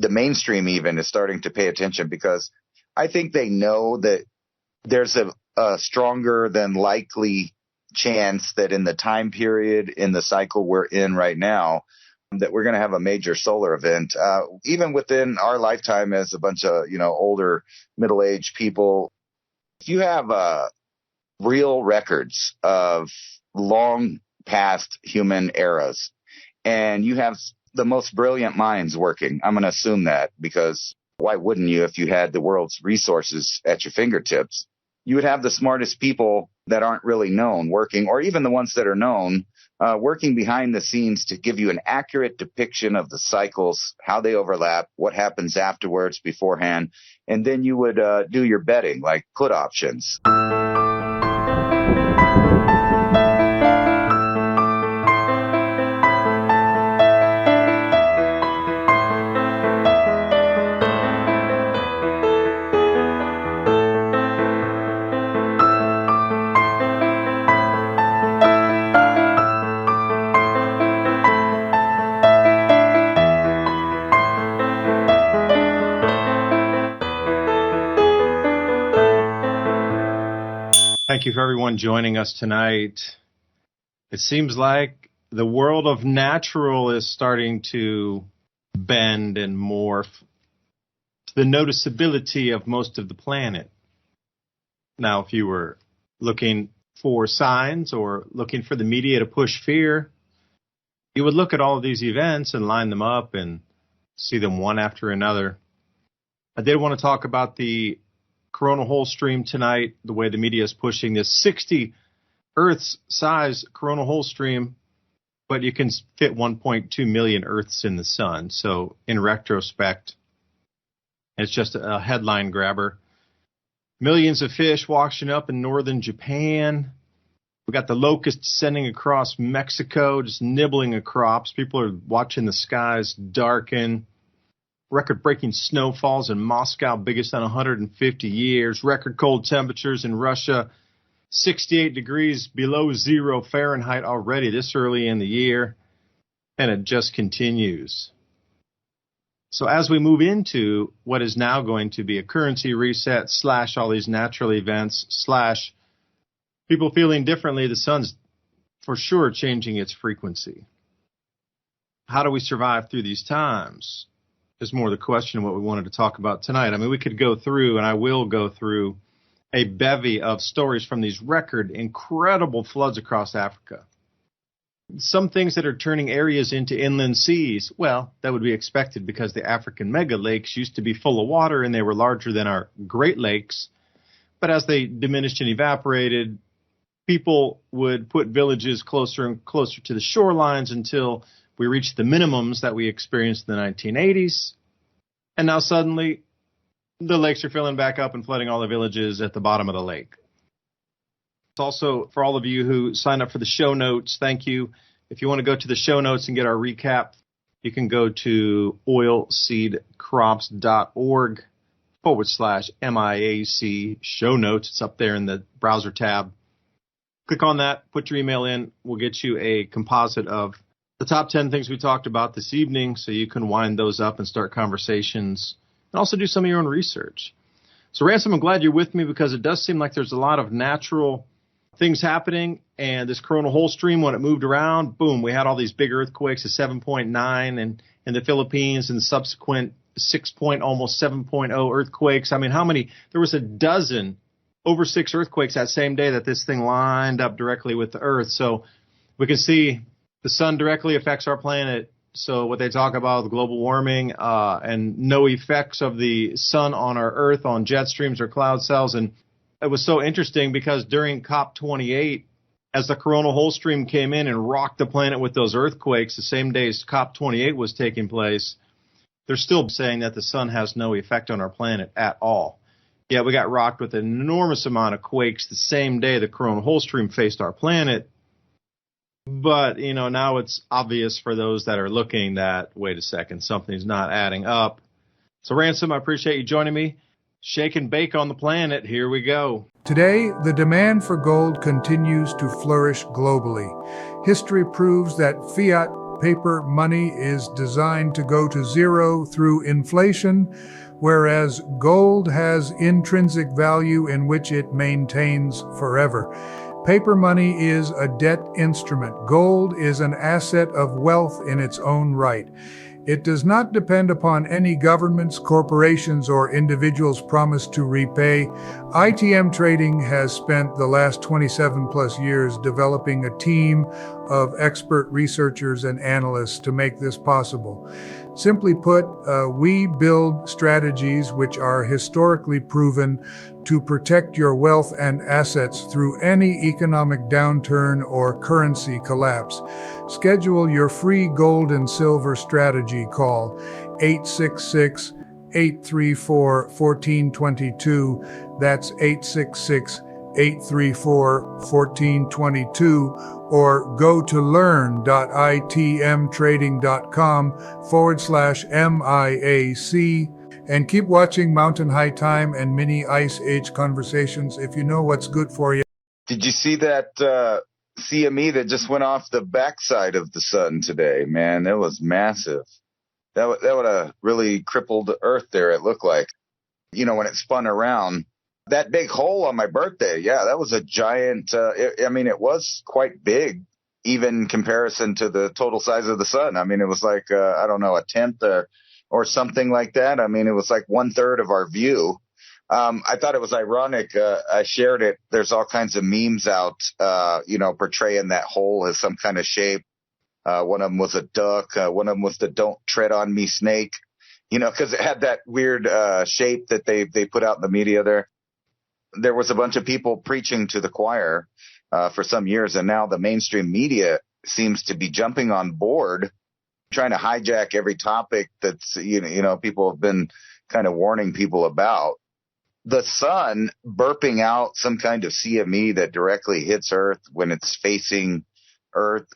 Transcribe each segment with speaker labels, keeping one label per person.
Speaker 1: the mainstream even is starting to pay attention, because I think they know that there's a stronger than likely chance that in the time period in the cycle we're in right now, that we're going to have a major solar event, even within our lifetime as a bunch of, older middle-aged people. If you have real records of long past human eras, and you have the most brilliant minds working, I'm going to assume that, because why wouldn't you if you had the world's resources at your fingertips? You would have the smartest people that aren't really known working, or even the ones that are known, working behind the scenes to give you an accurate depiction of the cycles, how they overlap, what happens afterwards, beforehand, and then you would do your betting, like put options.
Speaker 2: Thank you for everyone joining us tonight. It seems like the world of natural is starting to bend and morph to the noticeability of most of the planet. Now, if you were looking for signs or looking for the media to push fear, you would look at all of these events and line them up and see them one after another. I did want to talk about the coronal hole stream tonight, the way the media is pushing this 60 Earth-size coronal hole stream, but you can fit 1.2 million Earths in the sun. So in retrospect, it's just a headline grabber. Millions of fish washing up in northern Japan. We got the locusts descending across Mexico, just nibbling at crops. People are watching the skies darken. Record-breaking snowfalls in Moscow, biggest in 150 years. Record cold temperatures in Russia, 68 degrees below 0 Fahrenheit already this early in the year. And it just continues. So as we move into what is now going to be a currency reset / all these natural events / people feeling differently, the sun's for sure changing its frequency. How do we survive through these times? Is more the question of what we wanted to talk about tonight. I mean, we could go through, and I will go through, a bevy of stories from these record incredible floods across Africa. Some things that are turning areas into inland seas. Well, that would be expected because the African mega lakes used to be full of water and they were larger than our Great Lakes. But as they diminished and evaporated, people would put villages closer and closer to the shorelines until we reached the minimums that we experienced in the 1980s. And now suddenly the lakes are filling back up and flooding all the villages at the bottom of the lake. Also, for all of you who signed up for the show notes, thank you. If you want to go to the show notes and get our recap, you can go to oilseedcrops.org /MIAC show notes. It's up there in the browser tab. Click on that, put your email in. We'll get you a composite of the top 10 things we talked about this evening so you can wind those up and start conversations and also do some of your own research. So, Ransom, I'm glad you're with me because it does seem like there's a lot of natural things happening. And this coronal hole stream, when it moved around, boom, we had all these big earthquakes, a 7.9 in the Philippines and subsequent 6 almost 7.0 earthquakes. I mean, how many? There was a dozen, over 6 earthquakes that same day that this thing lined up directly with the Earth. So we can see the sun directly affects our planet. So what they talk about, global warming and no effects of the sun on our Earth, on jet streams or cloud cells. And it was so interesting because during COP28, as the coronal hole stream came in and rocked the planet with those earthquakes, the same day as COP28 was taking place, they're still saying that the sun has no effect on our planet at all. Yeah, we got rocked with an enormous amount of quakes the same day the coronal hole stream faced our planet. But, now it's obvious for those that are looking that, wait a second, something's not adding up. So, Ransom, I appreciate you joining me. Shake and bake on the planet. Here we go.
Speaker 3: Today, the demand for gold continues to flourish globally. History proves that fiat paper money is designed to go to zero through inflation, whereas gold has intrinsic value in which it maintains forever. Paper money is a debt instrument. Gold is an asset of wealth in its own right. It does not depend upon any governments, corporations, or individuals' promise to repay. ITM Trading has spent the last 27 plus years developing a team of expert researchers and analysts to make this possible. Simply put, we build strategies which are historically proven to protect your wealth and assets through any economic downturn or currency collapse. Schedule your free gold and silver strategy call 866-834-1422. That's 866-834-1422, or go to learn.itmtrading.com/MIAC. And keep watching Mountain High Time and Mini Ice Age Conversations if you know what's good for you.
Speaker 1: Did you see that CME that just went off the backside of the sun today? Man, it was massive. That would have really crippled the Earth there, it looked like. You know, when it spun around. That big hole on my birthday, yeah, that was a giant, it was quite big, even in comparison to the total size of the sun. I mean, it was like, I don't know, a tenth or something like that. I mean, it was like 1/3 of our view. I thought it was ironic. I shared it. There's all kinds of memes out, portraying that hole as some kind of shape. One of them was a duck. One of them was the "Don't Tread on Me" snake, because it had that weird shape that they put out in the media there. There was a bunch of people preaching to the choir for some years, and now the mainstream media seems to be jumping on board, trying to hijack every topic that's, people have been kind of warning people about. The sun burping out some kind of CME that directly hits Earth when it's facing Earth,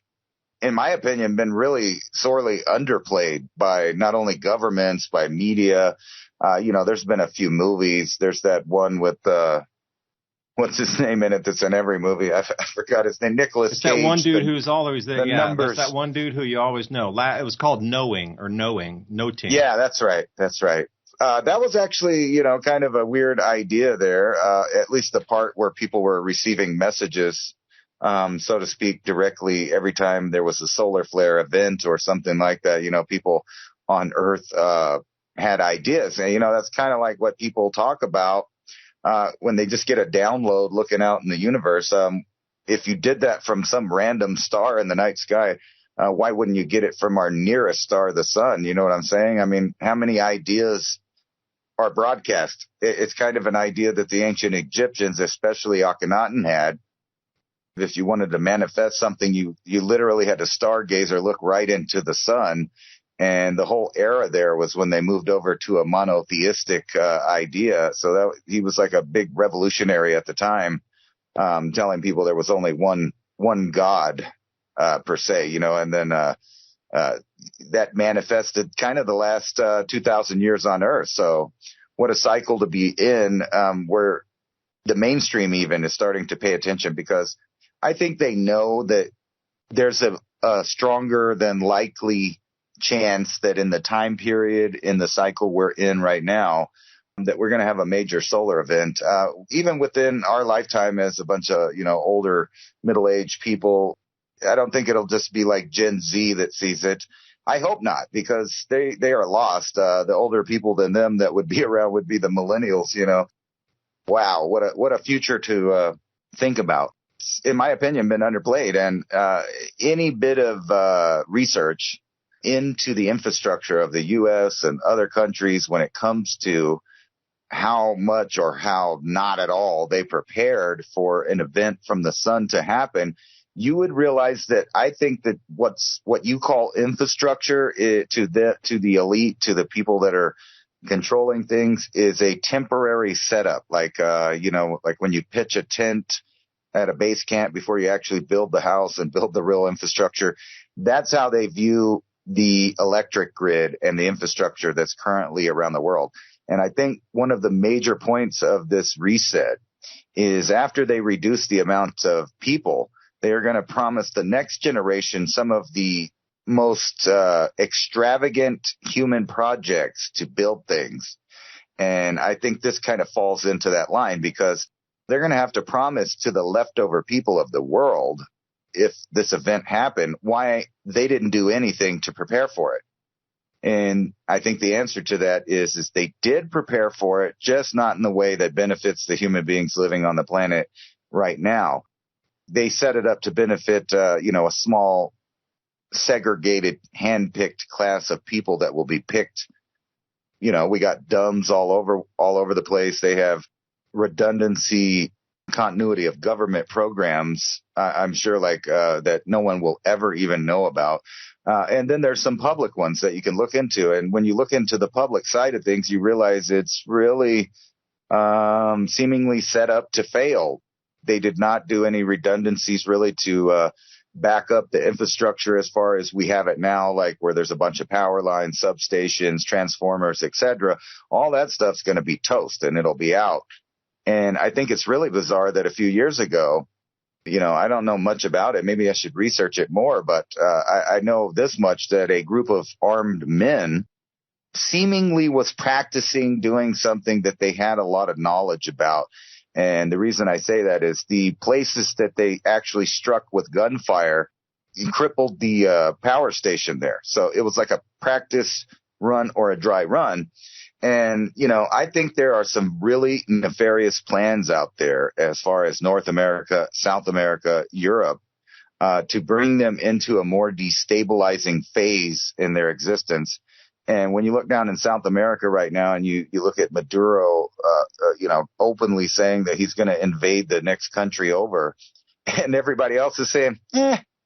Speaker 1: in my opinion, been really sorely underplayed by not only governments, by media. There's been a few movies. There's that one with, what's his name in it that's in every movie? I forgot his name. Nicholas Cage.
Speaker 2: It's that one dude who's always there.
Speaker 1: The
Speaker 2: Yeah,
Speaker 1: numbers.
Speaker 2: That's that one dude who you always know. It was called Noting. Noting.
Speaker 1: Yeah, that's right. That was actually, kind of a weird idea there, at least the part where people were receiving messages, so to speak, directly every time there was a solar flare event or something like that. People on Earth had ideas. And, that's kind of like what people talk about when they just get a download looking out in the universe. If you did that from some random star in the night sky, why wouldn't you get it from our nearest star, the sun? You know what I'm saying? I mean, how many ideas are broadcast? It's kind of an idea that the ancient Egyptians, especially Akhenaten, had. If you wanted to manifest something, you literally had to stargaze or look right into the sun. And the whole era there was when they moved over to a monotheistic idea. So he was like a big revolutionary at the time, telling people there was only one God per se, and then that manifested kind of the last 2,000 years on Earth. So what a cycle to be in, where the mainstream even is starting to pay attention, because I think they know that there's a stronger than likely chance that in the time period, in the cycle we're in right now, that we're going to have a major solar event, even within our lifetime as a bunch of, older middle-aged people. I don't think it'll just be like Gen Z that sees it. I hope not, because they are lost. The older people than them that would be around would be the millennials, Wow, what a future to think about. It's, in my opinion, been underplayed. And any bit of research into the infrastructure of the U.S. and other countries when it comes to how much or how not at all they prepared for an event from the sun to happen, you would realize that I think that what you call infrastructure to the elite, to the people that are controlling things, is a temporary setup. Like when you pitch a tent at a base camp before you actually build the house and build the real infrastructure. That's how they view the electric grid and the infrastructure that's currently around the world. And I think one of the major points of this reset is after they reduce the amount of people, they are going to promise the next generation some of the most extravagant human projects to build things. And I think this kind of falls into that line because they're going to have to promise to the leftover people of the world, if this event happened, why they didn't do anything to prepare for it. And I think the answer to that is they did prepare for it, just not in the way that benefits the human beings living on the planet right now. They set it up to benefit, a small segregated, hand-picked class of people that will be picked. We got dumbs all over the place. They have redundancy, continuity of government programs, I'm sure, that no one will ever even know about. And then there's some public ones that you can look into. And when you look into the public side of things, you realize it's really seemingly set up to fail. They did not do any redundancies really to back up the infrastructure as far as we have it now, like where there's a bunch of power lines, substations, transformers, etc. All that stuff's going to be toast and it'll be out. And I think it's really bizarre that a few years ago, I don't know much about it. Maybe I should research it more, but I know this much, that a group of armed men seemingly was practicing doing something that they had a lot of knowledge about. And the reason I say that is the places that they actually struck with gunfire crippled the power station there. So it was like a practice run or a dry run. And, I think there are some really nefarious plans out there as far as North America, South America, Europe, to bring them into a more destabilizing phase in their existence. And when you look down in South America right now and you look at Maduro, openly saying that he's going to invade the next country over, and everybody else is saying,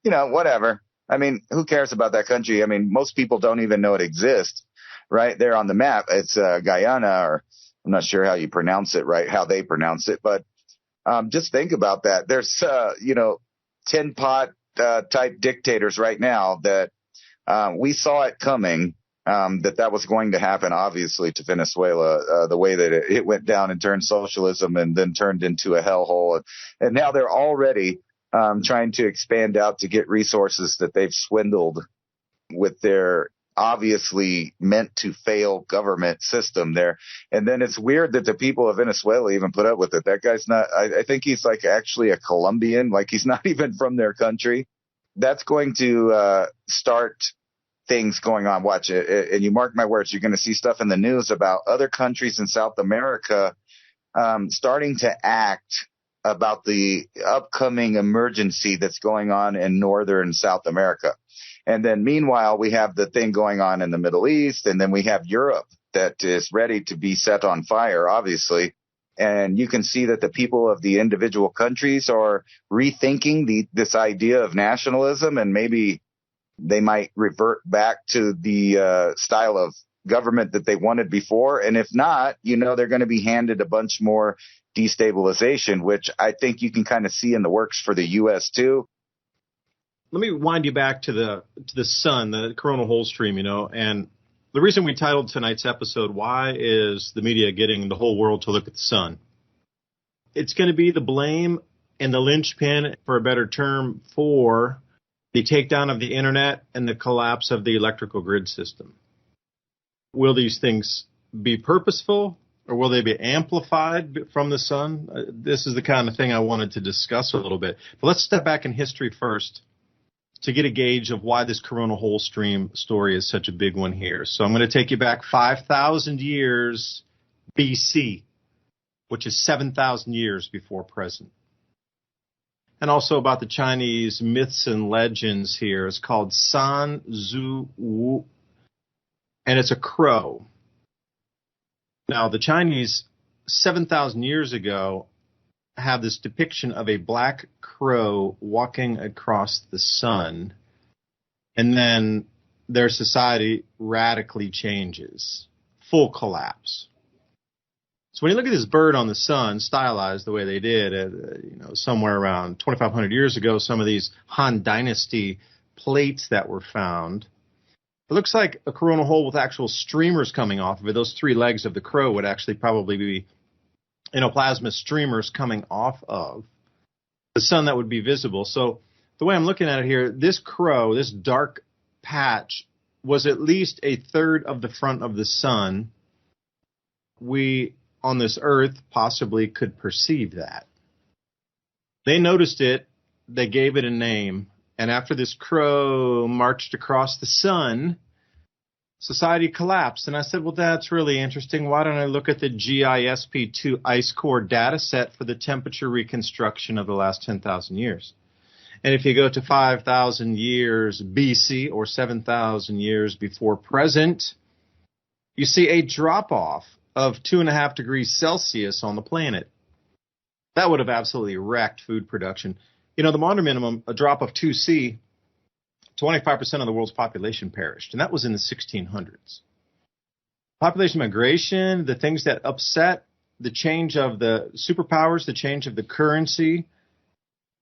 Speaker 1: whatever. I mean, who cares about that country? I mean, most people don't even know it exists. Right there on the map, it's Guyana, or I'm not sure how you pronounce it, right? How they pronounce it, but just think about that. There's tin pot type dictators right now that we saw it coming, that was going to happen, obviously, to Venezuela, the way that it went down and turned socialism and then turned into a hellhole, and now they're already trying to expand out to get resources that they've swindled with their obviously meant to fail government system there. And then it's weird that the people of Venezuela even put up with it. That guy's not, I think he's actually a Colombian, he's not even from their country. That's going to start things going on. Watch it. And you mark my words, you're going to see stuff in the news about other countries in South America starting to act about the upcoming emergency that's going on in northern South America. And then meanwhile, we have the thing going on in the Middle East, and then we have Europe that is ready to be set on fire, obviously. And you can see that the people of the individual countries are rethinking this idea of nationalism, and maybe they might revert back to the style of government that they wanted before. And if not, they're going to be handed a bunch more destabilization, which I think you can kind of see in the works for the U.S. too.
Speaker 2: Let me wind you back to the sun, the coronal hole stream, and the reason we titled tonight's episode, Why is the Media Getting the Whole World to Look at the Sun? It's going to be the blame and the linchpin, for a better term, for the takedown of the internet and the collapse of the electrical grid system. Will these things be purposeful, or will they be amplified from the sun? This is the kind of thing I wanted to discuss a little bit. But let's step back in history first to get a gauge of why this coronal hole stream story is such a big one here. So I'm going to take you back 5,000 years BC, which is 7,000 years before present. And also about the Chinese myths and legends here. It's called San Zhu Wu, and it's a crow. Now, the Chinese, 7,000 years ago, have this depiction of a black crow walking across the sun, and then their society radically changes. Full collapse. So when you look at this bird on the sun, stylized the way they did, somewhere around 2,500 years ago, some of these Han Dynasty plates that were found, it looks like a coronal hole with actual streamers coming off of it. Those three legs of the crow would actually probably be plasma streamers coming off of the sun that would be visible. So the way I'm looking at it here, this crow, this dark patch was at least a third of the front of the sun, we on this earth possibly could perceive that. They noticed it, they gave it a name, and after this crow marched across the sun, society collapsed. And I said, well, that's really interesting. Why don't I look at the GISP2 ice core data set for the temperature reconstruction of the last 10,000 years? And if you go to 5,000 years BC or 7,000 years before present, you see a drop-off of 2.5 degrees Celsius on the planet. That would have absolutely wrecked food production. You know, the modern minimum, a drop of 2C, 25% of the world's population perished, and that was in the 1600s. Population migration, the things that upset the change of the superpowers, the change of the currency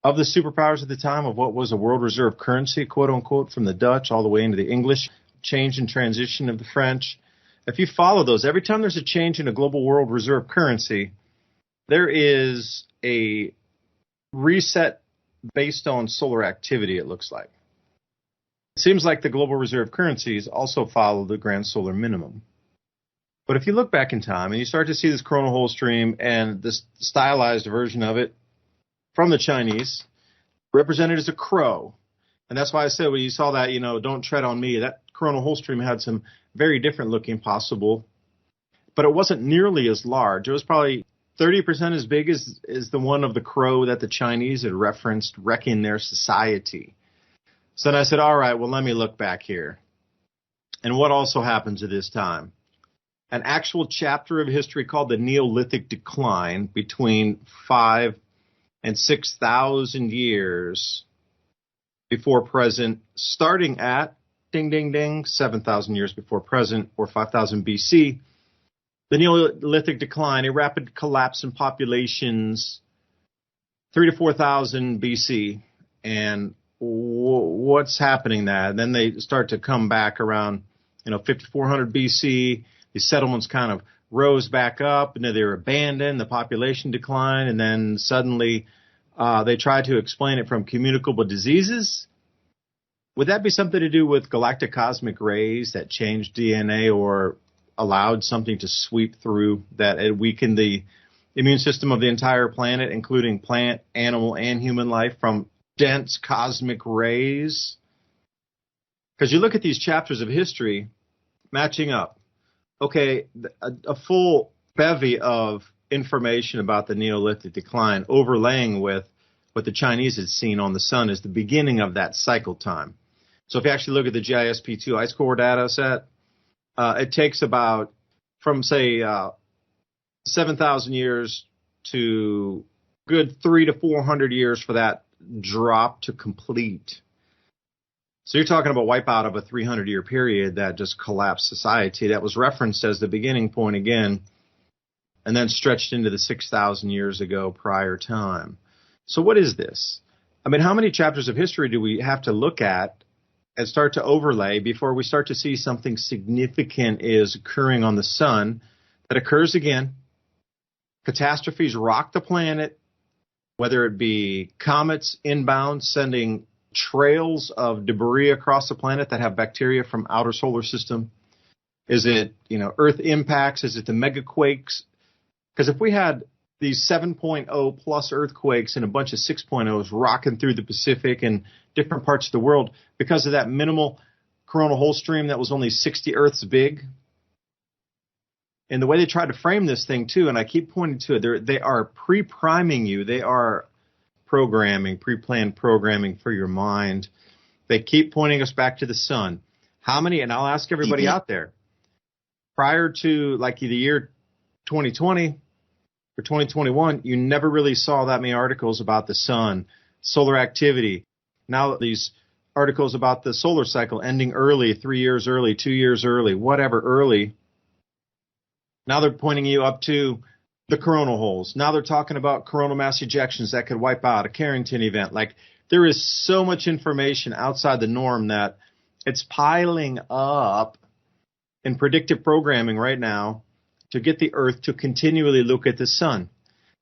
Speaker 2: of the superpowers at the time of what was a world reserve currency, quote unquote, from the Dutch all the way into the English, change and transition of the French. If you follow those, every time there's a change in a global world reserve currency, there is a reset based on solar activity, it looks like. It seems like the global reserve currencies also follow the grand solar minimum. But if you look back in time and you start to see this coronal hole stream and this stylized version of it from the Chinese, represented as a crow. And that's why I said when you saw that, you know, don't tread on me, that coronal hole stream had some very different looking possible, but it wasn't nearly as large. It was probably 30% as big as the one of the crow that the Chinese had referenced wrecking their society. So then I said, all right, well, let me look back here. And what also happens at this time? An actual chapter of history called the Neolithic Decline between 5 and 6,000 years before present, starting at, ding, ding, ding, 7,000 years before present, or 5,000 BC. The Neolithic Decline, a rapid collapse in populations, 3 to 4,000 BC. And what's happening there? Then they start to come back around, 5,400 BC. These settlements kind of rose back up, and then they were abandoned, the population declined, and then suddenly they tried to explain it from communicable diseases. Would that be something to do with galactic cosmic rays that changed DNA or allowed something to sweep through that it weakened the immune system of the entire planet, including plant, animal, and human life from dense cosmic rays? Because you look at these chapters of history matching up. Okay, a full bevy of information about the Neolithic decline overlaying with what the Chinese had seen on the sun is the beginning of that cycle time. So if you actually look at the GISP2 ice core data set, it takes about from, say, 7,000 years to good 300 to 400 years for that drop to complete. So you're talking about wipeout of a 300-year period that just collapsed society. That was referenced as the beginning point again, and then stretched into the 6,000 years ago prior time. So what is this? I mean, how many chapters of history do we have to look at and start to overlay before we start to see something significant is occurring on the sun that occurs again? Catastrophes rock the planet, whether it be comets inbound sending trails of debris across the planet that have bacteria from outer solar system. Is it, Earth impacts? Is it the mega quakes? Because if we had these 7.0 plus earthquakes and a bunch of 6.0s rocking through the Pacific and different parts of the world because of that minimal coronal hole stream that was only 60 Earths big. And the way they try to frame this thing too, and I keep pointing to it, they are pre-priming you. They are programming, pre-planned programming for your mind. They keep pointing us back to the sun. How many, and I'll ask everybody out there, prior to like the year 2020 or 2021, you never really saw that many articles about the sun, solar activity. Now these articles about the solar cycle ending early, 3 years early, 2 years early, whatever early. Now they're pointing you up to the coronal holes. Now they're talking about coronal mass ejections that could wipe out a Carrington event. Like, there is so much information outside the norm that it's piling up in predictive programming right now to get the Earth to continually look at the sun.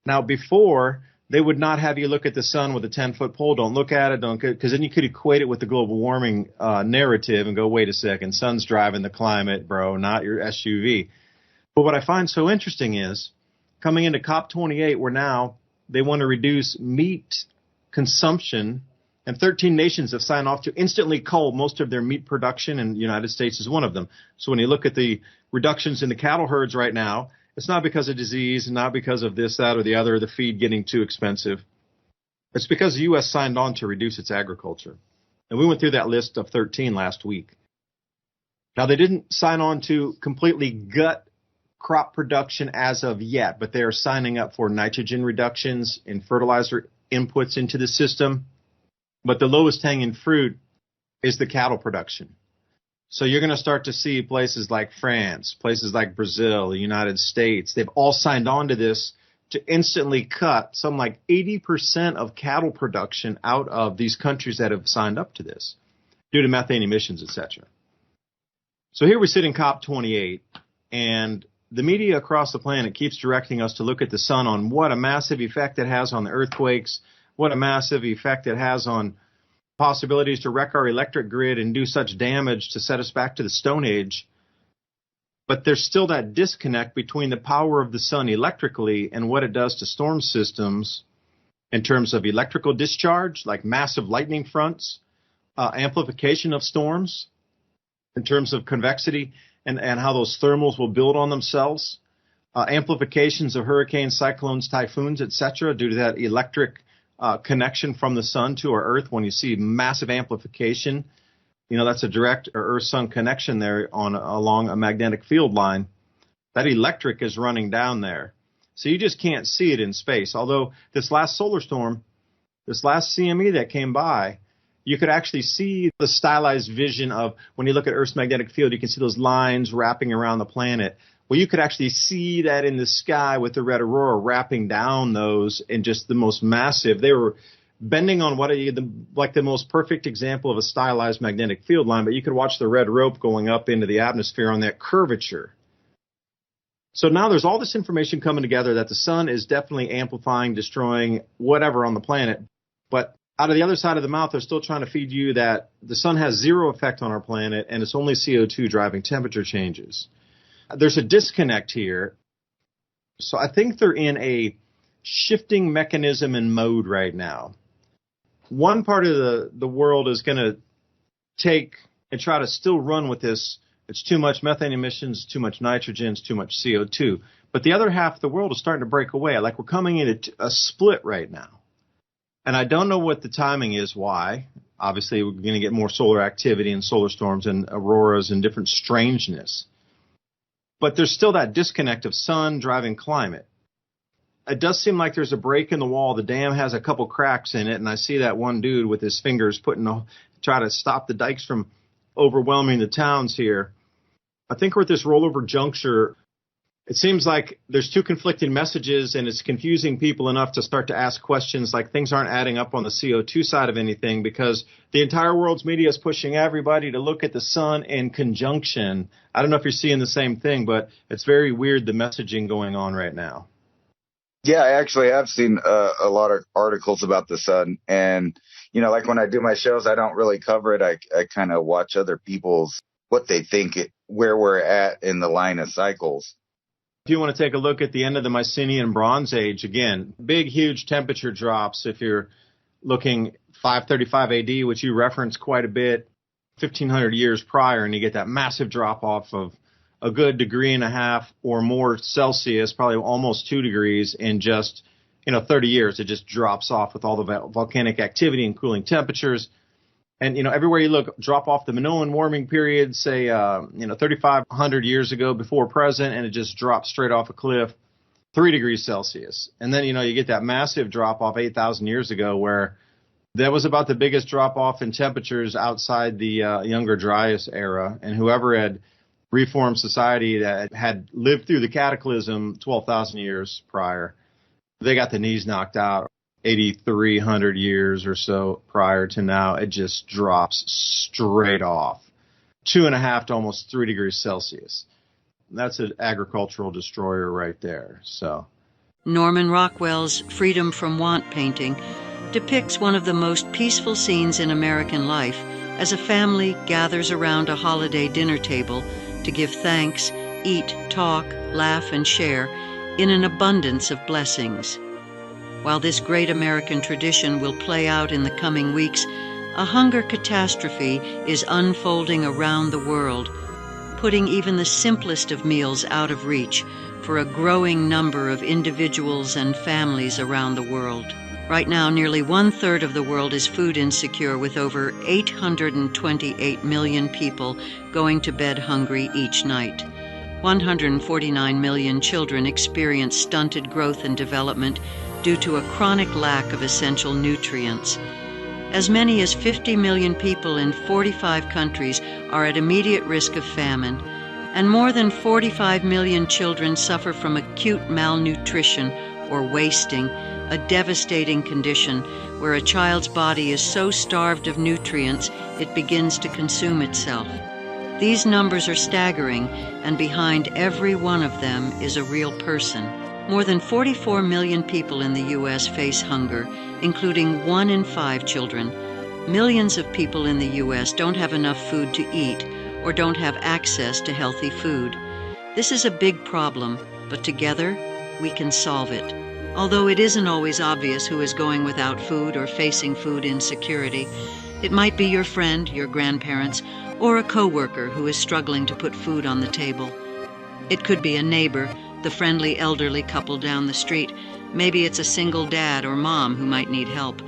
Speaker 2: Now, before, they would not have you look at the sun with a 10-foot pole. Don't look at it, because then you could equate it with the global warming narrative and go, wait a second, sun's driving the climate, bro, not your SUV. But what I find so interesting is coming into COP28, where now they want to reduce meat consumption, and 13 nations have signed off to instantly cull most of their meat production, and the United States is one of them. So when you look at the reductions in the cattle herds right now, it's not because of disease, not because of this, that, or the other, the feed getting too expensive. It's because the U.S. signed on to reduce its agriculture. And we went through that list of 13 last week. Now, they didn't sign on to completely gut crop production as of yet, but they are signing up for nitrogen reductions in fertilizer inputs into the system. But the lowest hanging fruit is the cattle production. So you're going to start to see places like France, places like Brazil, the United States, they've all signed on to this to instantly cut some like 80% of cattle production out of these countries that have signed up to this due to methane emissions, etc. So here we sit in COP28, and the media across the planet keeps directing us to look at the sun on what a massive effect it has on the earthquakes, what a massive effect it has on possibilities to wreck our electric grid and do such damage to set us back to the Stone Age. But there's still that disconnect between the power of the sun electrically and what it does to storm systems in terms of electrical discharge, like massive lightning fronts, amplification of storms, in terms of convexity and how those thermals will build on themselves, amplifications of hurricanes, cyclones, typhoons, etc., due to that electric connection from the sun to our Earth. When you see massive amplification, you know, that's a direct Earth-Sun connection there along a magnetic field line. That electric is running down there. So you just can't see it in space. Although this last solar storm, this last CME that came by, you could actually see the stylized vision of when you look at Earth's magnetic field, you can see those lines wrapping around the planet. Well, you could actually see that in the sky with the red aurora wrapping down those in just the most massive. They were bending on like the most perfect example of a stylized magnetic field line, but you could watch the red rope going up into the atmosphere on that curvature. So now there's all this information coming together that the sun is definitely amplifying, destroying whatever on the planet. But out of the other side of the mouth, they're still trying to feed you that the sun has zero effect on our planet and it's only CO2 driving temperature changes. There's a disconnect here. So I think they're in a shifting mechanism and mode right now. One part of the world is going to take and try to still run with this. It's too much methane emissions, too much nitrogen, it's too much CO2. But the other half of the world is starting to break away. Like we're coming into a split right now. And I don't know what the timing is, why. Obviously, we're going to get more solar activity and solar storms and auroras and different strangeness. But there's still that disconnect of sun driving climate. It does seem like there's a break in the wall. The dam has a couple cracks in it, and I see that one dude with his fingers try to stop the dikes from overwhelming the towns here. I think we're at this rollover juncture. It seems like there's two conflicting messages, and it's confusing people enough to start to ask questions like things aren't adding up on the CO2 side of anything, because the entire world's media is pushing everybody to look at the sun in conjunction. I don't know if you're seeing the same thing, but it's very weird, the messaging going on right now.
Speaker 1: Yeah, I actually have seen a lot of articles about the sun. And, you know, like when I do my shows, I don't really cover it. I kind of watch other people's, what they think, where we're at in the line of cycles.
Speaker 2: If you want to take a look at the end of the Mycenaean Bronze Age, again, big, huge temperature drops. If you're looking 535 AD, which you reference quite a bit, 1,500 years prior, and you get that massive drop off of a good 1.5 degrees or more Celsius, probably almost 2 degrees in just, 30 years. It just drops off with all the volcanic activity and cooling temperatures. And, everywhere you look, drop off the Minoan warming period, say, 3,500 years ago before present, and it just drops straight off a cliff, 3 degrees Celsius. And then, you get that massive drop off 8,000 years ago where that was about the biggest drop off in temperatures outside the Younger Dryas era. And whoever had reformed society that had lived through the cataclysm 12,000 years prior, they got the knees knocked out. 8,300 years or so prior to now, it just drops straight off 2.5 to almost 3 degrees Celsius. That's an agricultural destroyer right there. So
Speaker 4: Norman Rockwell's Freedom from Want painting depicts one of the most peaceful scenes in American life as a family gathers around a holiday dinner table to give thanks, eat, talk, laugh, and share in an abundance of blessings. While this great American tradition will play out in the coming weeks, a hunger catastrophe is unfolding around the world, putting even the simplest of meals out of reach for a growing number of individuals and families around the world. Right now, nearly 1/3 of the world is food insecure, with over 828 million people going to bed hungry each night. 149 million children experience stunted growth and development due to a chronic lack of essential nutrients. As many as 50 million people in 45 countries are at immediate risk of famine, and more than 45 million children suffer from acute malnutrition or wasting, a devastating condition where a child's body is so starved of nutrients it begins to consume itself. These numbers are staggering, and behind every one of them is a real person. More than 44 million people in the U.S. face hunger, including 1 in 5 children. Millions of people in the U.S. don't have enough food to eat or don't have access to healthy food. This is a big problem, but together we can solve it. Although it isn't always obvious who is going without food or facing food insecurity, it might be your friend, your grandparents, or a coworker who is struggling to put food on the table. It could be a neighbor, the friendly elderly couple down the street. Maybe it's a single dad or mom who might need help.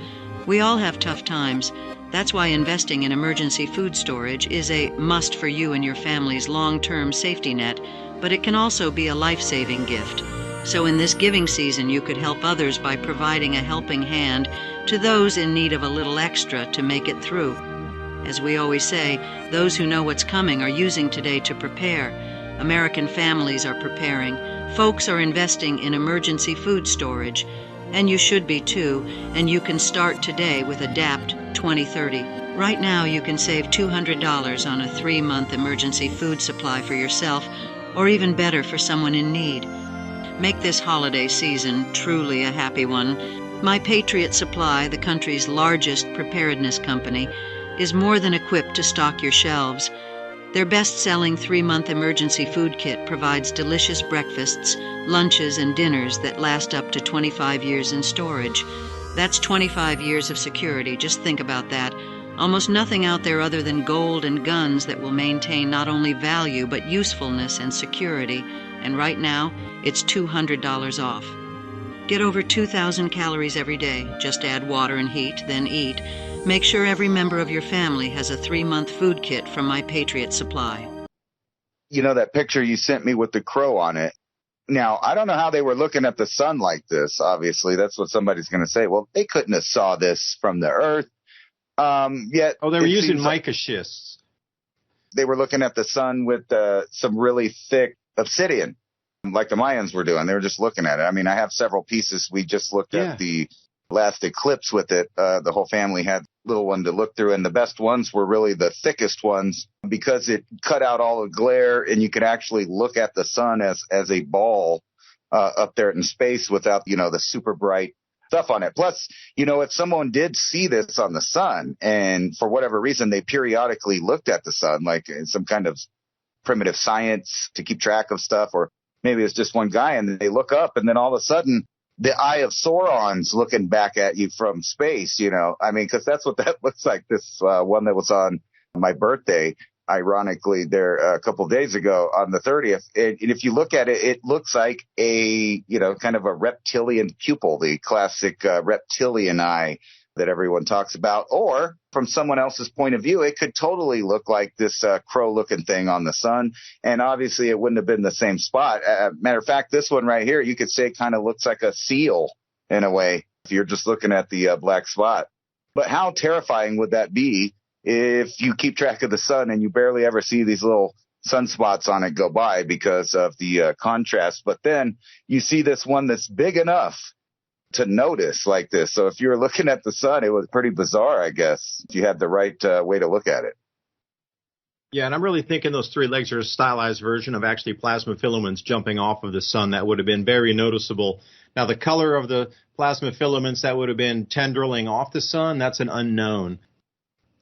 Speaker 4: We all have tough times. That's why investing in emergency food storage is a must for you and your family's long-term safety net, but it can also be a life-saving gift. So in this giving season, you could help others by providing a helping hand to those in need of a little extra to make it through. As we always say, those who know what's coming are using today to prepare. American families are preparing. Folks are investing in emergency food storage, and you should be too, and you can start today with ADAPT 2030. Right now, you can save $200 on a 3-month emergency food supply for yourself, or even better, for someone in need. Make this holiday season truly a happy one. My Patriot Supply, the country's largest preparedness company, is more than equipped to stock your shelves. Their best-selling 3-month emergency food kit provides delicious breakfasts, lunches, and dinners that last up to 25 years in storage. That's 25 years of security. Just think about that. Almost nothing out there other than gold and guns that will maintain not only value but usefulness and security. And right now, it's $200 off. Get over 2,000 calories every day. Just add water and heat, then eat. Make sure every member of your family has a 3-month food kit from My Patriot Supply.
Speaker 1: You know, that picture you sent me with the crow on it. Now, I don't know how they were looking at the sun like this, obviously. That's what somebody's going to say. Well, they couldn't have saw this from the earth. Yet,
Speaker 2: they were using mica schists.
Speaker 1: They were looking at the sun with some really thick obsidian, like the Mayans were doing. They were just looking at it. I mean, I have several pieces. We just looked at the last eclipse with it. The whole family had a little one to look through, and the best ones were really the thickest ones because it cut out all the glare, and you could actually look at the sun as a ball up there in space without, the super bright stuff on it. Plus, if someone did see this on the sun and for whatever reason they periodically looked at the sun, like in some kind of primitive science to keep track of stuff, or maybe it's just one guy and they look up and then all of a sudden the eye of Sauron's looking back at you from space, I mean, because that's what that looks like. This one that was on my birthday, ironically, there a couple of days ago on the 30th. And if you look at it, it looks like a, kind of a reptilian pupil, the classic reptilian eye that everyone talks about. Or from someone else's point of view, it could totally look like this crow-looking thing on the sun. And obviously, it wouldn't have been the same spot. Matter of fact, this one right here, you could say kind of looks like a seal in a way if you're just looking at the black spot. But how terrifying would that be if you keep track of the sun and you barely ever see these little sunspots on it go by because of the contrast? But then you see this one that's big enough to notice like this. So if you were looking at the sun, it was pretty bizarre, I guess, if you had the right way to look at it.
Speaker 2: Yeah, and I'm really thinking those three legs are a stylized version of actually plasma filaments jumping off of the sun. That would have been very noticeable. Now, the color of the plasma filaments that would have been tendriling off the sun, that's an unknown.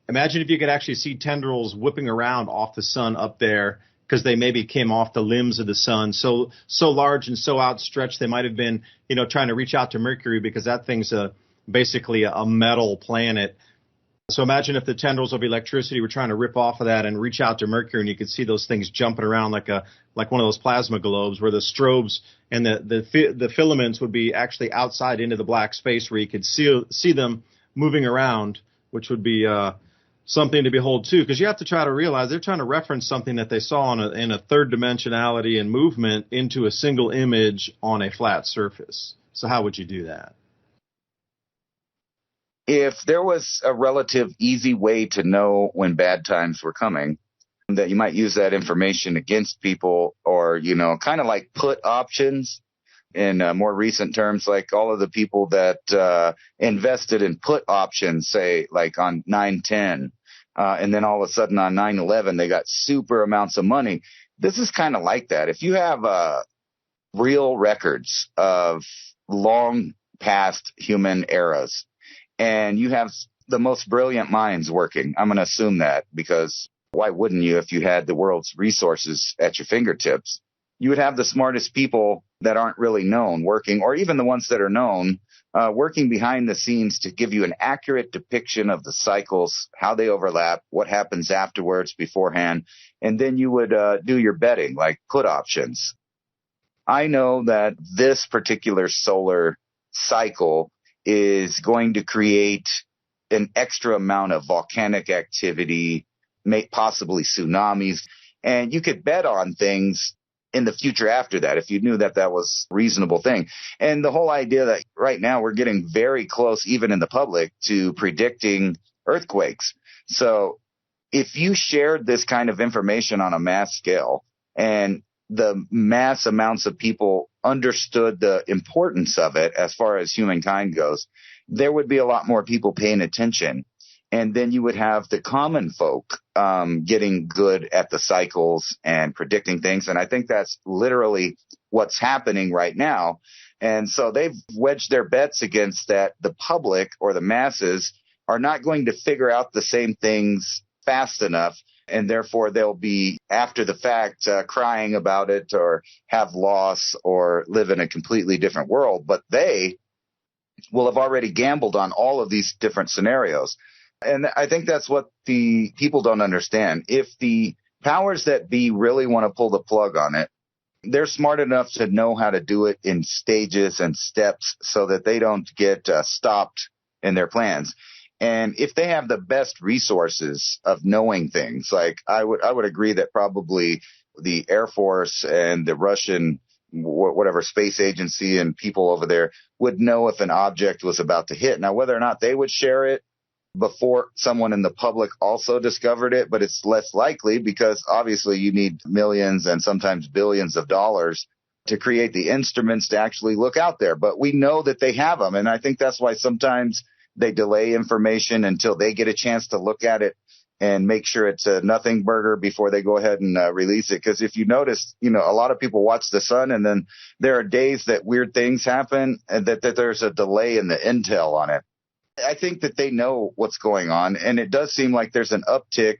Speaker 2: Imagine if you could actually see tendrils whipping around off the sun up there because they maybe came off the limbs of the sun so large and so outstretched they might have been, trying to reach out to Mercury because that thing's basically a metal planet. So imagine if the tendrils of electricity were trying to rip off of that and reach out to Mercury, and you could see those things jumping around like one of those plasma globes, where the strobes and the filaments would be actually outside into the black space, where you could see them moving around, which would be something to behold too. Because you have to try to realize they're trying to reference something that they saw in a third dimensionality and movement into a single image on a flat surface. So how would you do that?
Speaker 1: If there was a relative easy way to know when bad times were coming, that you might use that information against people, or, kind of like put options in more recent terms, like all of the people that invested in put options, say like on 9/10, and then all of a sudden on 9/11, they got super amounts of money. This is kind of like that. If you have real records of long past human eras, and you have the most brilliant minds working, I'm going to assume that, because why wouldn't you if you had the world's resources at your fingertips? You would have the smartest people that aren't really known working, or even the ones that are known, working behind the scenes to give you an accurate depiction of the cycles, how they overlap, what happens afterwards, beforehand, and then you would do your betting, like put options. I know that this particular solar cycle is going to create an extra amount of volcanic activity, possibly tsunamis, and you could bet on things in the future after that if you knew that that was a reasonable thing. And the whole idea that right now we're getting very close, even in the public, to predicting earthquakes. So if you shared this kind of information on a mass scale, and the mass amounts of people understood the importance of it as far as humankind goes, there would be a lot more people paying attention. And then you would have the common folk getting good at the cycles and predicting things. And I think that's literally what's happening right now. And so they've wedged their bets against that. The public or the masses are not going to figure out the same things fast enough. And therefore, they'll be, after the fact, crying about it or have loss or live in a completely different world. But they will have already gambled on all of these different scenarios. And I think that's what the people don't understand. If the powers that be really want to pull the plug on it, they're smart enough to know how to do it in stages and steps so that they don't get stopped in their plans. And if they have the best resources of knowing things, like I would agree that probably the Air Force and the Russian, whatever space agency and people over there would know if an object was about to hit. Now, whether or not they would share it before someone in the public also discovered it, but it's less likely because obviously you need millions and sometimes billions of dollars to create the instruments to actually look out there. But we know that they have them. And I think that's why sometimes they delay information until they get a chance to look at it and make sure it's a nothing burger before they go ahead and release it. Because if you notice, a lot of people watch the sun, and then there are days that weird things happen and that there's a delay in the intel on it. I think that they know what's going on, and it does seem like there's an uptick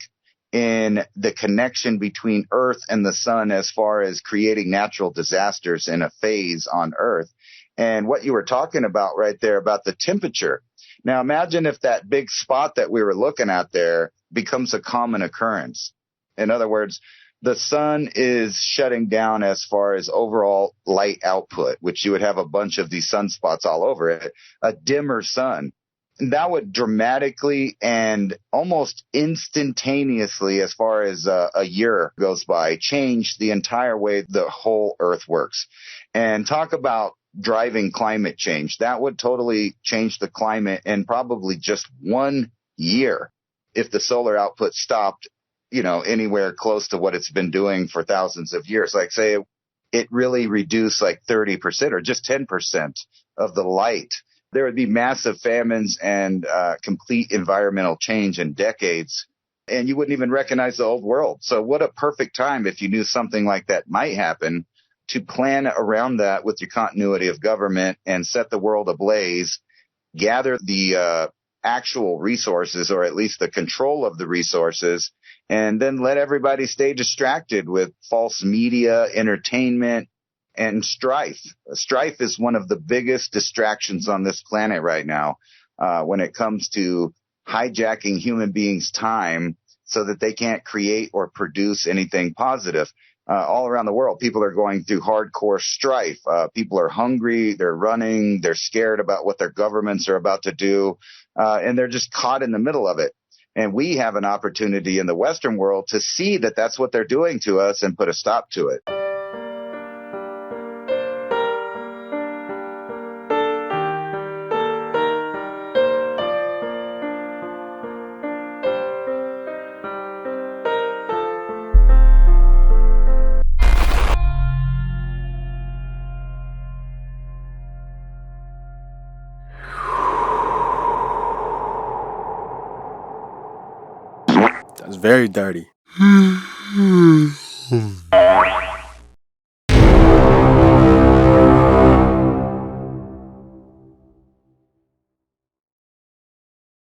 Speaker 1: in the connection between Earth and the sun as far as creating natural disasters in a phase on Earth. And what you were talking about right there about the temperature. Now, imagine if that big spot that we were looking at there becomes a common occurrence. In other words, the sun is shutting down as far as overall light output, which you would have a bunch of these sunspots all over it, a dimmer sun. And that would dramatically and almost instantaneously, as far as a year goes by, change the entire way the whole Earth works. And talk about driving climate change. That would totally change the climate in probably just 1 year if the solar output stopped, anywhere close to what it's been doing for thousands of years. Like, say, it really reduced like 30% or just 10% of the light. There would be massive famines and complete environmental change in decades. and you wouldn't even recognize the old world. So what a perfect time, if you knew something like that might happen, to plan around that with your continuity of government and set the world ablaze, gather the actual resources, or at least the control of the resources, and then let everybody stay distracted with false media, entertainment, and strife. Strife is one of the biggest distractions on this planet right now when it comes to hijacking human beings' time so that they can't create or produce anything positive. All around the world, people are going through hardcore strife. People are hungry, they're running, they're scared about what their governments are about to do, and they're just caught in the middle of it. And we have an opportunity in the Western world to see that that's what they're doing to us and put a stop to it.
Speaker 5: That's very dirty.